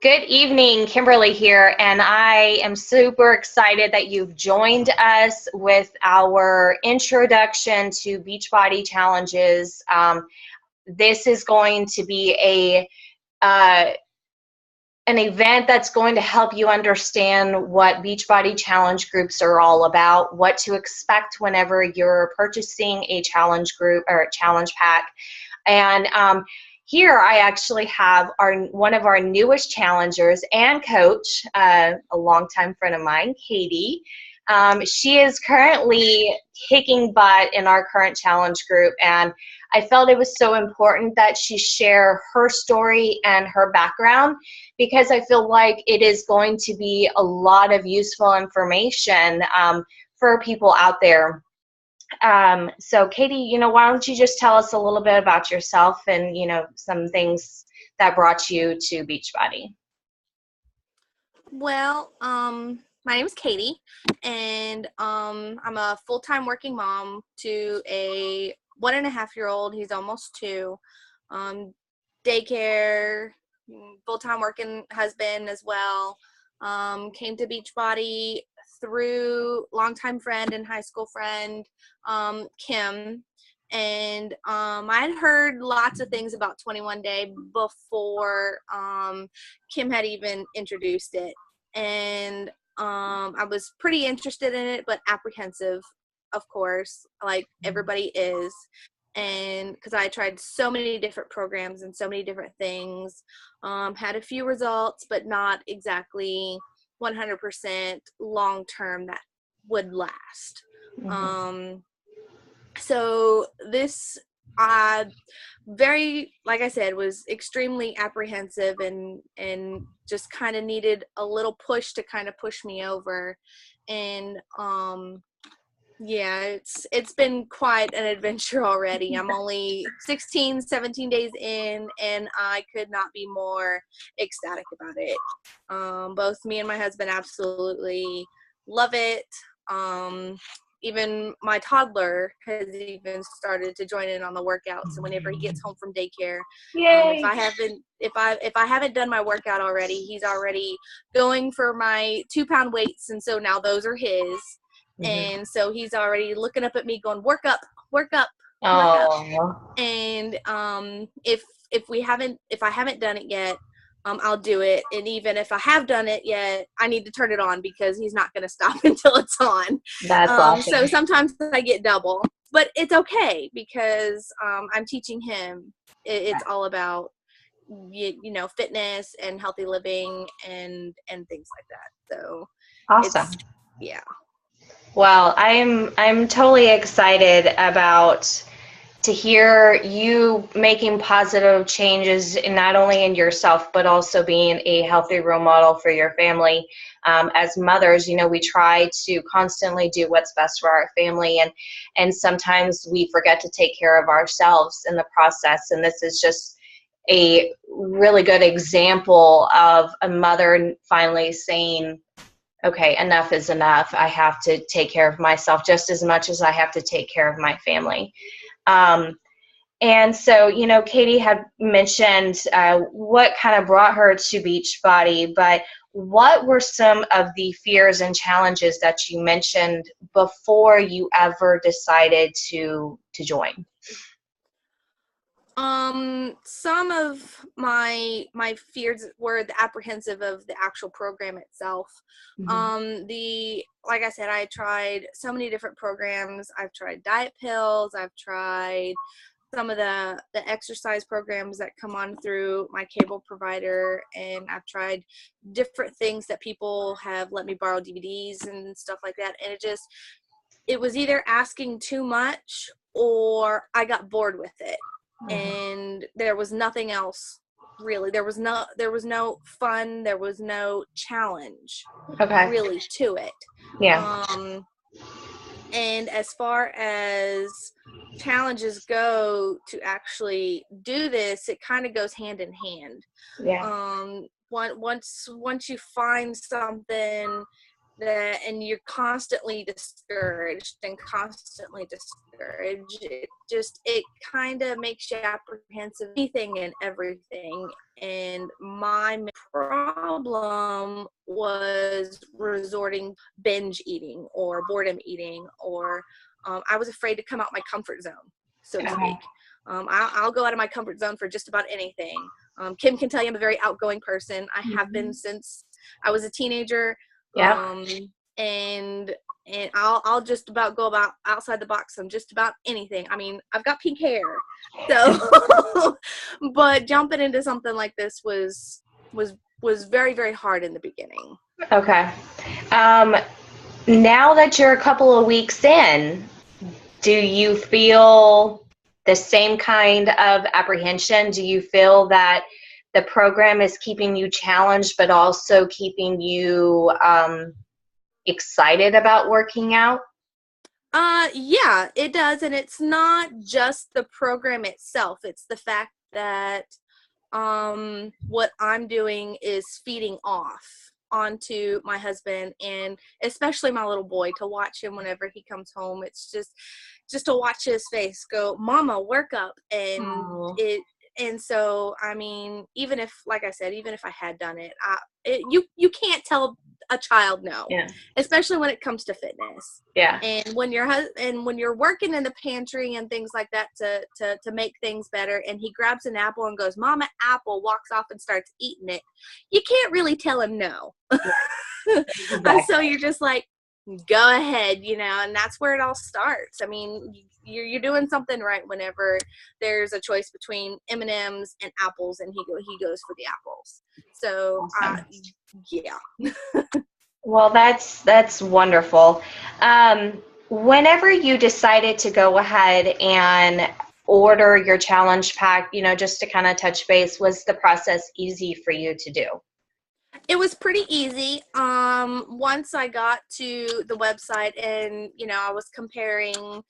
Good evening, Kimberly here, and I am super excited that you've joined us with our introduction to Beachbody challenges. This is going to be an event that's going to help you understand what Beachbody challenge groups are all about, what to expect whenever you're purchasing a challenge group or a challenge pack. And here I actually have one of our newest challengers and coach, a longtime friend of mine, Katie. She is currently kicking butt in our current challenge group, and I felt it was so important that she share her story and her background, because I feel like it is going to be a lot of useful information for people out there. So Katie, why don't you just tell us a little bit about yourself and, some things that brought you to Beachbody. Well, my name is Katie, and I'm a full-time working mom to a 1.5-year-old. He's almost 2. Daycare, full-time working husband as well. Came to Beachbody through longtime friend and high school friend, Kim. And I had heard lots of things about 21 Day before Kim had even introduced it. And I was pretty interested in it, but apprehensive, of course, like everybody is. And because I tried so many different programs and so many different things, had a few results, but not exactly 100% long-term that would last. Mm-hmm. So this, very, like I said, was extremely apprehensive and just kind of needed a little push to kind of push me over. And yeah, it's been quite an adventure already. I'm only 16, 17 days in, and I could not be more ecstatic about it. Both me and my husband absolutely love it. Even my toddler has even started to join in on the workouts. So whenever he gets home from daycare, if I haven't done my workout already, he's already going for my 2-pound weights, and so now those are his. And so he's already looking up at me going, work up, work up, work up. And if I haven't done it yet, I'll do it. And even if I have done it yet, I need to turn it on because he's not going to stop until it's on. That's awesome. So sometimes I get double, but it's okay because I'm teaching him. It's all about fitness and healthy living and things like that. So Awesome. Yeah. Well, I'm totally excited to hear you making positive changes, not only in yourself, but also being a healthy role model for your family. As mothers, we try to constantly do what's best for our family, and sometimes we forget to take care of ourselves in the process. And this is just a really good example of a mother finally saying, okay, enough is enough. I have to take care of myself just as much as I have to take care of my family. And so, Katie had mentioned what kind of brought her to Beachbody, but what were some of the fears and challenges that you mentioned before you ever decided to join? Some of my fears were the apprehensive of the actual program itself. Like I said, I tried so many different programs. I've tried diet pills. I've tried some of the exercise programs that come on through my cable provider, and I've tried different things that people have let me borrow DVDs and stuff like that. And it was either asking too much or I got bored with it. And there was nothing else really. There was no fun, there was no challenge really to it. Yeah. And as far as challenges go, to actually do this, it kind of goes hand in hand. Yeah. Once you find something and you're constantly discouraged it kind of makes you apprehensive of anything and everything. And my problem was resorting binge eating or boredom eating, or I was afraid to come out my comfort zone, so to speak. I'll go out of my comfort zone for just about anything. Kim can tell you I'm a very outgoing person. I have been since I was a teenager. Yeah. And I'll just about go about outside the box on just about anything. I mean, I've got pink hair, so but jumping into something like this was very, very hard in the beginning. Okay. Now that you're a couple of weeks in, do you feel the same kind of apprehension? Do you feel that the program is keeping you challenged, but also keeping you excited about working out? Yeah, it does. And it's not just the program itself. It's the fact that what I'm doing is feeding off onto my husband, and especially my little boy, to watch him whenever he comes home. It's just to watch his face go, "Mama, work up." And so, I mean, even if, like I said, even if I had done it, you can't tell a child no, Yeah. especially when it comes to fitness. Yeah. And when you're working in the pantry and things like that to make things better, and he grabs an apple and goes, "Mama, apple," walks off and starts eating it, you can't really tell him no. Exactly. And so you're just like, go ahead, and that's where it all starts. I mean, you're doing something right whenever there's a choice between M&Ms and apples, and he goes for the apples. So Awesome. yeah. Well, that's wonderful. Whenever you decided to go ahead and order your challenge pack, just to kind of touch base, was the process easy for you to do? It was pretty easy. Once I got to the website and, I was comparing,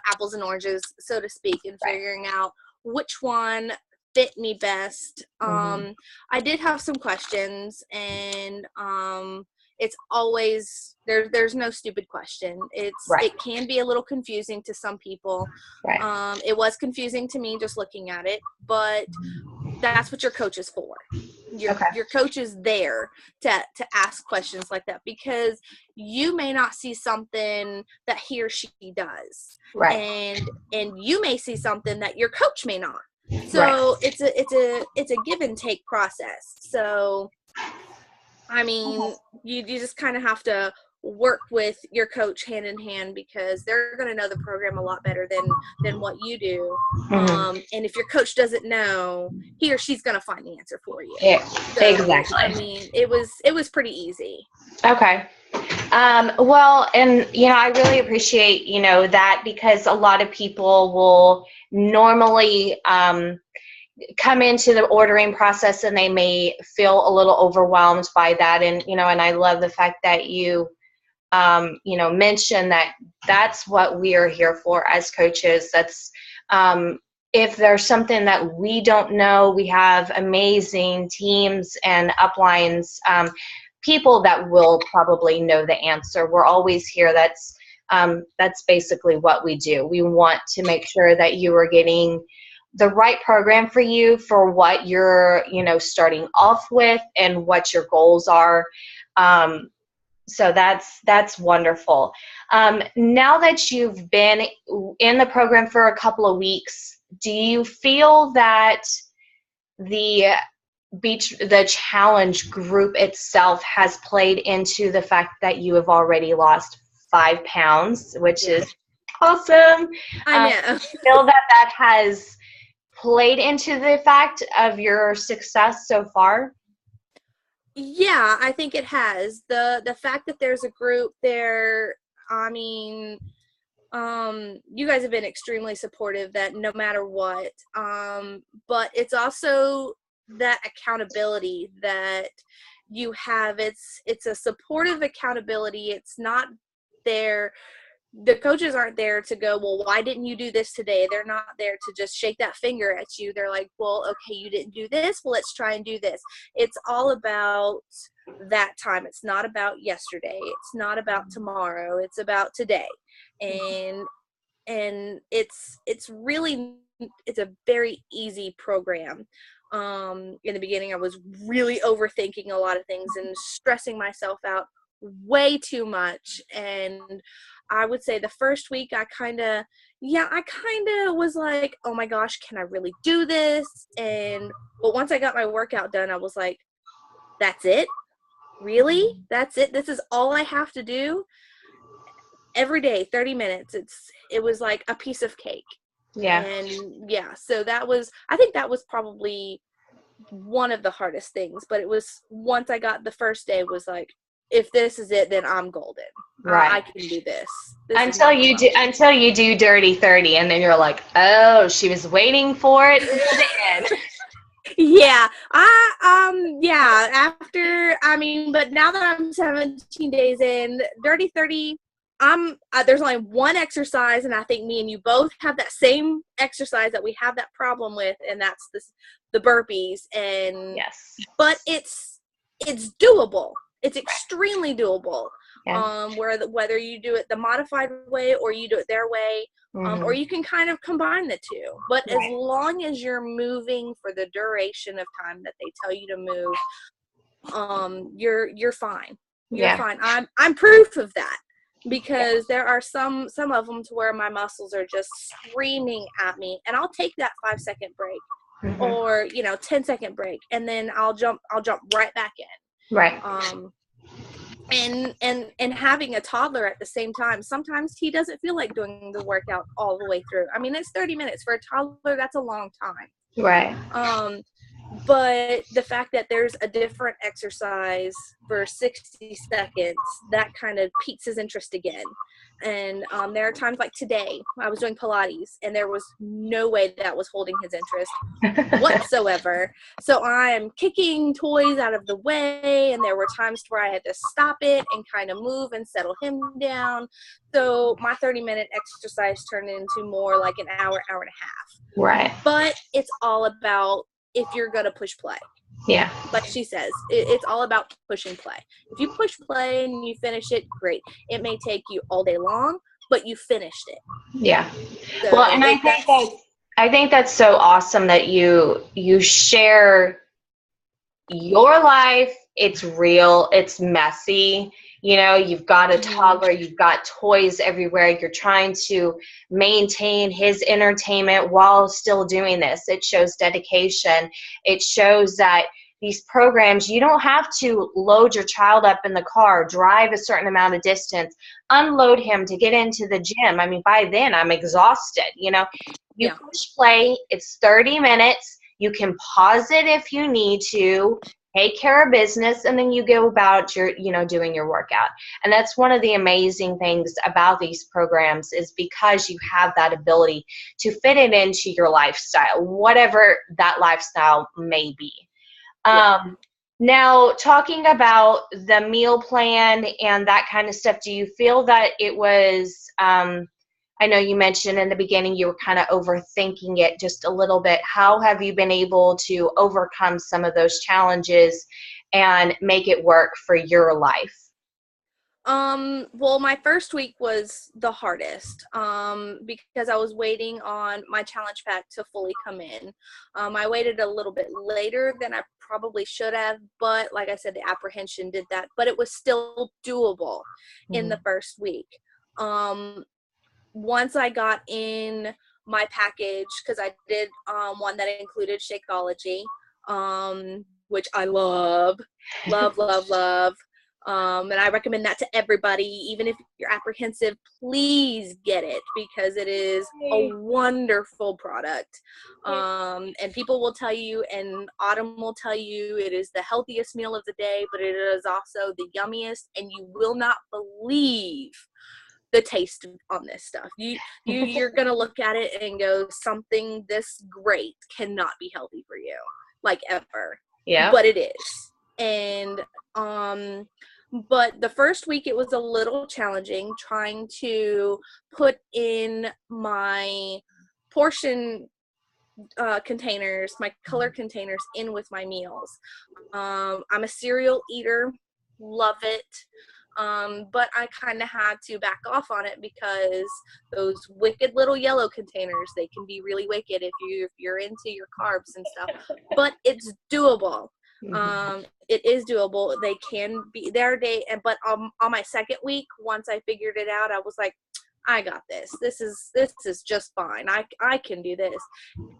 apples and oranges, so to speak, and figuring out which one fit me best. I did have some questions, and it's always there's no stupid question. It can be a little confusing to some people. Right. It was confusing to me just looking at it, but that's what your coach is for. Your coach is there to ask questions like that, because you may not see something that he or she does, Right. and you may see something that your coach may not. So it's a give and take process. So I mean, you just kind of have to work with your coach hand in hand, because they're going to know the program a lot better than what you do. And if your coach doesn't know, he or she's going to find the answer for you. Yeah, So, exactly. I mean, it was pretty easy. Okay. Well, and, I really appreciate, that, because a lot of people will normally come into the ordering process and they may feel a little overwhelmed by that. And, and I love the fact that you mentioned that that's what we are here for as coaches. That's, if there's something that we don't know, we have amazing teams and uplines, people that will probably know the answer. We're always here. That's basically what we do. We want to make sure that you are getting the right program for you, for what you're, starting off with and what your goals are. So that's wonderful. Now that you've been in the program for a couple of weeks, do you feel that the challenge group itself has played into the fact that you have already lost 5 pounds, which is awesome? I know. Do you feel that has played into the fact of your success so far? Yeah, I think it has. The fact that there's a group there, I mean, you guys have been extremely supportive, that no matter what, but it's also that accountability that you have. It's a supportive accountability. It's not there the coaches aren't there to go, well, why didn't you do this today? They're not there to just shake that finger at you. They're like, well, okay, you didn't do this. Well, let's try and do this. It's all about that time. It's not about yesterday. It's not about tomorrow. It's about today. And it's really, it's a very easy program. In the beginning, I was really overthinking a lot of things and stressing myself out way too much. And I would say the first week I kind of was like, oh my gosh, can I really do this? But once I got my workout done, I was like, that's it? Really? That's it? This is all I have to do? Every day, 30 minutes. It was like a piece of cake. Yeah. And yeah, so I think that was probably one of the hardest things, but it was, once I got the first day, was like, if this is it, then I'm golden. Right. I can do this. Until you do Dirty 30, and then you're like, oh, she was waiting for it until the end. Yeah. But now that I'm 17 days in, Dirty 30, there's only one exercise, and I think me and you both have that same exercise that we have that problem with, and that's the burpees. And yes, but it's doable. It's extremely doable. Yeah. Whether you do it the modified way or you do it their way, or you can kind of combine the two. But as long as you're moving for the duration of time that they tell you to move, you're fine. You're fine. I'm proof of that, because there are some of them to where my muscles are just screaming at me, and I'll take that 5-second break or 10-second break, and then I'll jump right back in. Right. And having a toddler at the same time, sometimes he doesn't feel like doing the workout all the way through. I mean, it's 30 minutes for a toddler. That's a long time. Right. But the fact that there's a different exercise for 60 seconds, that kind of piques his interest again. And there are times like today, I was doing Pilates, and there was no way that was holding his interest whatsoever. So I'm kicking toys out of the way, and there were times where I had to stop it and kind of move and settle him down. So my 30-minute exercise turned into more like an hour and a half. Right. But it's all about, if you're going to push play. Yeah. Like she says, it's all about push and play. If you push play and you finish it, great. It may take you all day long, but you finished it. Yeah. So well, and I think that's so awesome that you share your life. It's real. It's messy. You've got a toddler, you've got toys everywhere. You're trying to maintain his entertainment while still doing this. It shows dedication. It shows that these programs, you don't have to load your child up in the car, drive a certain amount of distance, unload him to get into the gym. I mean, by then I'm exhausted. You push play, it's 30 minutes. You can pause it if you need to. Take care of business, and then you go about your, doing your workout. And that's one of the amazing things about these programs, is because you have that ability to fit it into your lifestyle, whatever that lifestyle may be. Now, talking about the meal plan and that kind of stuff, do you feel that it was, I know you mentioned in the beginning you were kind of overthinking it just a little bit. How have you been able to overcome some of those challenges and make it work for your life? Well, my first week was the hardest, because I was waiting on my challenge pack to fully come in. I waited a little bit later than I probably should have, but like I said, the apprehension did that, but it was still doable in the first week. Once I got in my package, because I did one that included Shakeology, which I love. And I recommend that to everybody. Even if you're apprehensive, please get it, because it is a wonderful product. And people will tell you, and Autumn will tell you, it is the healthiest meal of the day, but it is also the yummiest, and you will not believe the taste on this stuff. You're gonna look at it and go, something this great cannot be healthy for you, like, ever. Yeah. But it is. And But the first week it was a little challenging trying to put in my portion containers, my color containers in with my meals. I'm a cereal eater, love it. But I kind of had to back off on it because those wicked little yellow containers, they can be really wicked if you're into your carbs and stuff. But it's doable. It is doable. They can be their day, but on my second week, once I figured it out, I was like, I got this. This is just fine. I can do this.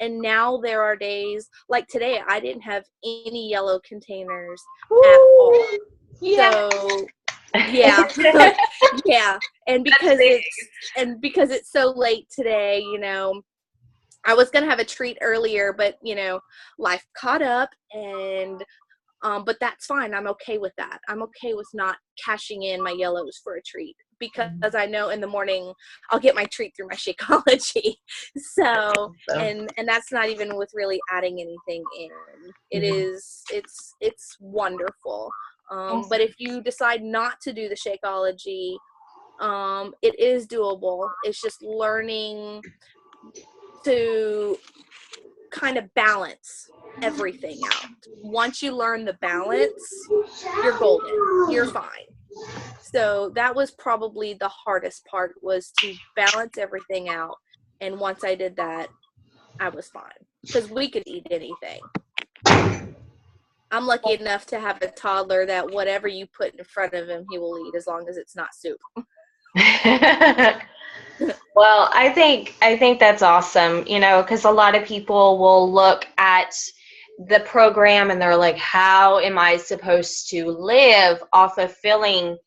And now there are days like today, I didn't have any yellow containers at all. Yeah. So yeah, yeah. And because it's so late today, I was gonna have a treat earlier, but life caught up, and but that's fine. I'm okay with that. I'm okay with not cashing in my yellows for a treat because I know in the morning I'll get my treat through my Shakeology. So, and that's not even with really adding anything in. It's wonderful. But if you decide not to do the Shakeology, it is doable. It's just learning to kind of balance everything out. Once you learn the balance, you're golden. You're fine. So that was probably the hardest part, was to balance everything out. And once I did that, I was fine. Because we could eat anything. I'm lucky enough to have a toddler that whatever you put in front of him, he will eat as long as it's not soup. Well, I think that's awesome, because a lot of people will look at the program and they're like, how am I supposed to live off of filling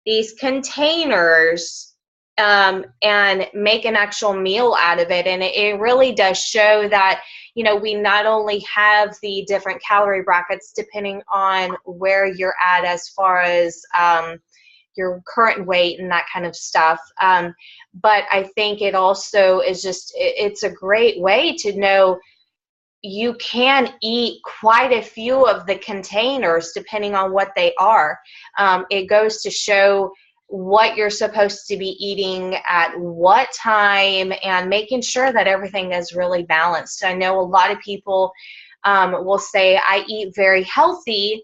these containers and make an actual meal out of it? And it really does show that, we not only have the different calorie brackets depending on where you're at as far as your current weight and that kind of stuff. But I think it also is it's a great way to know you can eat quite a few of the containers depending on what they are. It goes to show what you're supposed to be eating at what time and making sure that everything is really balanced. I know a lot of people will say, I eat very healthy,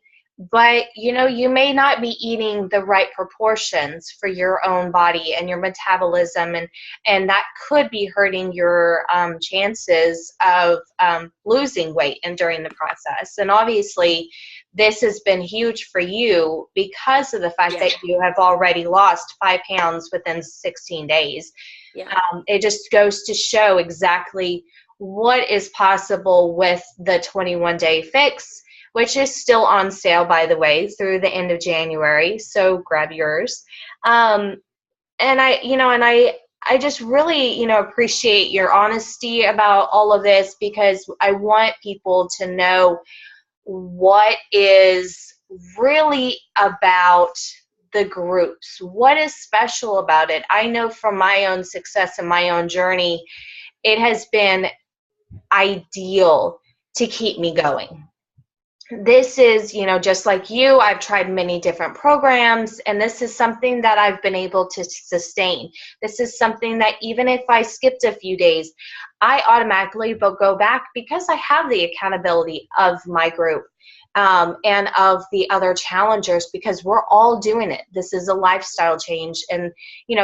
but you may not be eating the right proportions for your own body and your metabolism, and that could be hurting your chances of losing weight and during the process. And obviously this has been huge for you because of the fact that you have already lost 5 pounds within 16 days. It just goes to show exactly what is possible with the 21-day fix, which is still on sale, by the way, through the end of January. So grab yours. And I just really, appreciate your honesty about all of this, because I want people to know what is really about the groups. What is special about it? I know from my own success and my own journey, it has been ideal to keep me going. This is, just like you, I've tried many different programs, and this is something that I've been able to sustain. This is something that even if I skipped a few days, I automatically will go back because I have the accountability of my group and of the other challengers, because we're all doing it. This is a lifestyle change. And,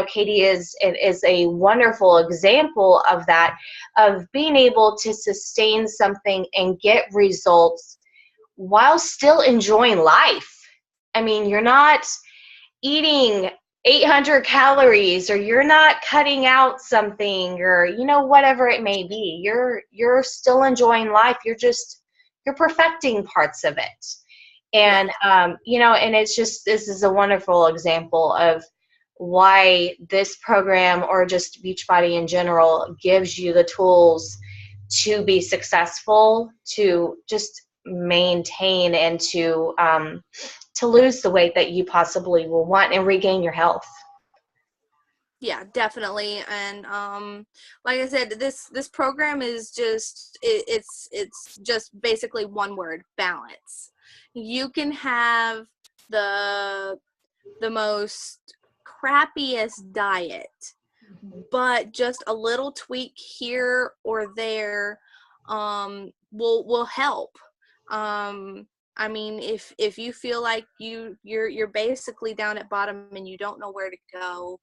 Katie is a wonderful example of that, of being able to sustain something and get results while still enjoying life. I mean, you're not eating 800 calories, or you're not cutting out something, or whatever it may be. You're still enjoying life. You're perfecting parts of it. And and it's just, this is a wonderful example of why this program, or just Beachbody in general, gives you the tools to be successful, to just maintain, and to lose the weight that you possibly will want and regain your health. Yeah, definitely. And like I said, this program is just it's just basically one word: balance. You can have the the most crappiest diet, but just a little tweak here or there will help. I mean, if you feel like you're basically down at bottom and you don't know where to go,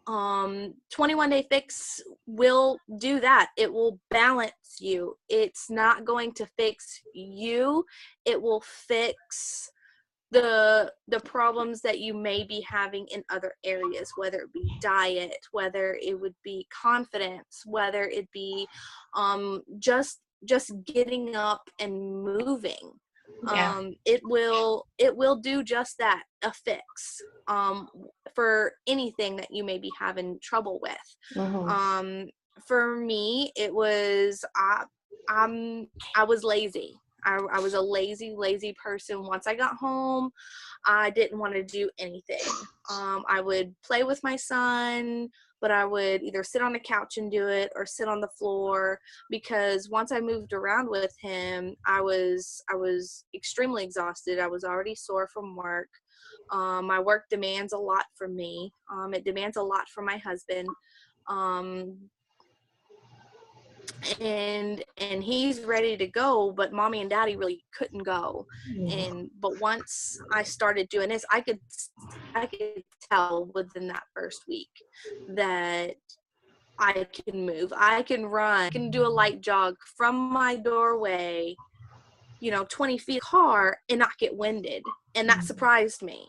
21 Day Fix will do that. It will balance you. It's not going to fix you. It will fix the problems that you may be having in other areas, whether it be diet, whether it would be confidence, whether it be just getting up and moving. Yeah. It will do just that, a fix for anything that you may be having trouble with. For me, it was I was lazy. I was a lazy person. Once I got home, I didn't want to do anything. I would play with my son, but I would either sit on the couch and do it or sit on the floor, because once I moved around with him, I was extremely exhausted. I was already sore from work. My work demands a lot from me. It demands a lot from my husband. And he's ready to go, but mommy and daddy really couldn't go. But once I started doing this, I could tell within that first week that I can move, I can run, I can do a light jog from my doorway, 20 feet car and not get winded. And that surprised me.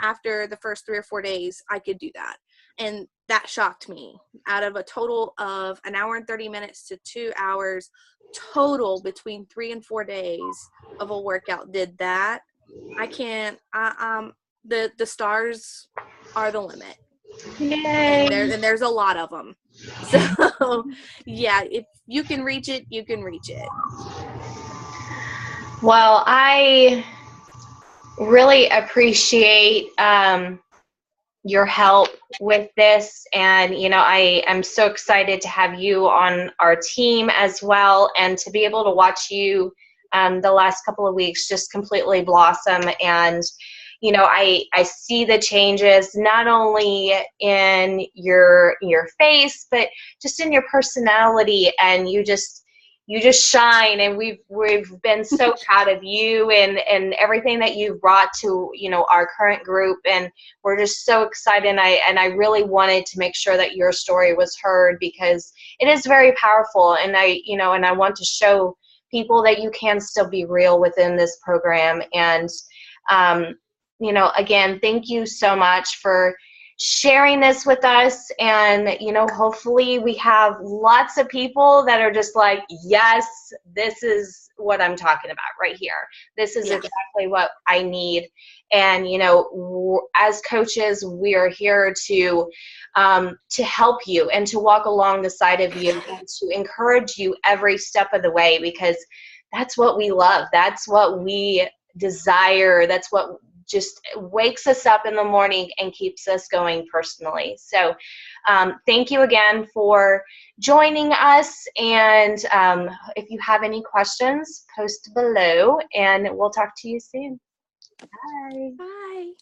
After the first 3 or 4 days, I could do that. And that shocked me. Out of a total of an hour and 30 minutes to 2 hours total between 3 and 4 days of a workout did that. I can't, the stars are the limit. Yay. And there's a lot of them. So yeah, if you can reach it, you can reach it. Well, I really appreciate your help with this, and I am so excited to have you on our team as well, and to be able to watch you the last couple of weeks just completely blossom. And I see the changes not only in your face, but just in your personality, and you just shine. And we've been so proud of you and everything that you've brought to our current group, and we're just so excited. And I really wanted to make sure that your story was heard, because it is very powerful. And I want to show people that you can still be real within this program. And again, thank you so much for sharing this with us. And hopefully we have lots of people that are just like, yes, this is what I'm talking about right here. This is exactly what I need. And as coaches, we are here to help you and to walk along the side of you and to encourage you every step of the way, because that's what we love. That's what we desire. That's what just wakes us up in the morning and keeps us going personally. So thank you again for joining us. And if you have any questions, post below, and we'll talk to you soon. Bye. Bye.